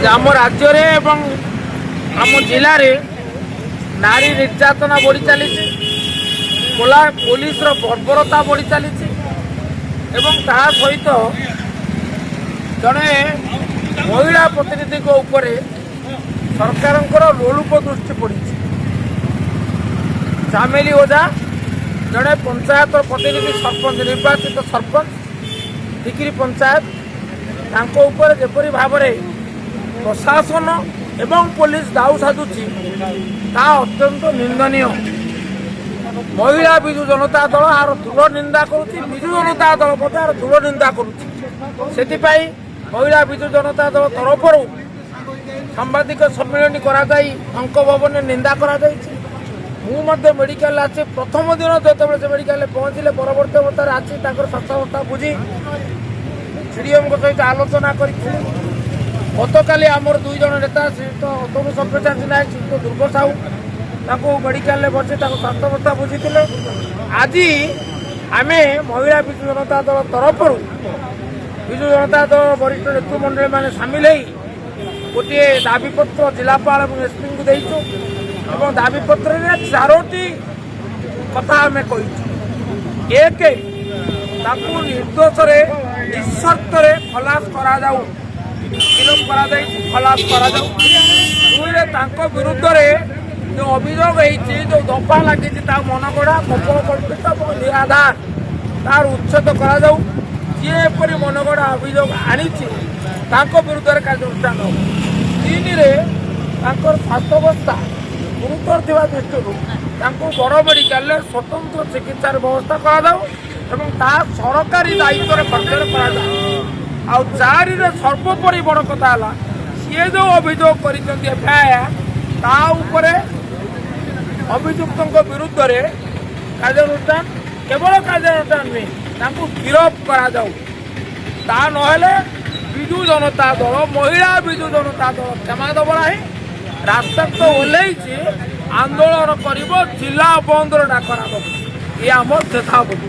आम राज्य एवं आम जिले में नारी निर्यातना बढ़ी चली पुलिस बर्बरता बढ़ी चली सहित जड़े महिला प्रतिनिधि सरकार लोलुप दृष्टि पड़ी। चामेली ओझा जड़े पंचायत प्रतिनिधि सरपंच निर्वाचित सरपंच टिकरी पंचायत जपरी भाव प्रशासन एवं पुलिस दाऊ साधुची अत्यंत निंदनीय। महिला विजु जनता दल आर दृढ़ निंदा करुच्ची, विजु जनता दल आर दृढ़ निंदा करुच्ची। महिला विजु जनता दल तरफ सांबादिक सम्मेलन कराई अंक भवन में निंदा करा मुझे मेडिकल आसी प्रथम दिन जो से मेडिकल पहुँचले परवर्त अवस्था आसी स्वास्थ्यावस्था बुझी सीडीएम सहित आलोचना कर गतकाली आमर दुई जन नेता श्रीयुक्त अतनु सभ्यचारी नायक श्रीयुक्त दुर्ग साहू मेडिकल बचे स्वास्थ्यावस्था बुझी आज आम महिला विजु जनता दल तरफ विजु जनता दल वरिष्ठ नेतृमंडल मैंने सामिल गोटे दाबीपत्र जिलापाल और एसपी को देचु और दाबीपत्र में 4टी कथा आम कही। एक निर्दोष निस्सर्त खलास गिरफ खलास विरुद्ध जो अभियोग जो दफा लगी मनगढ़ा कपल कल्पित और निराधार तार उच्छेद कर जीपर मनगढ़ा अभियोग आनी विरुद्ध कार्यानुष्ठान हो। 3 स्वास्थ्यावस्था गुरुतर थी दृष्टि बड़ मेडिकल स्वतंत्र चिकित्सा व्यवस्था कर सरकारी दायित्व खर्च कर 4 सर्वोपरि बड़ कथा सी जो अभियोग कर अभियुक्त विरुद्ध कार्यानुष्ठान केवल कार्यानुष्ठान नुहे गिरफ करा विजु जनता दल महिला विजु जनता दल क्षमा दब ना रास्ता तो ओह्लैछि आंदोलन कर जिला बंद डाकरा ये आम चेतावनी।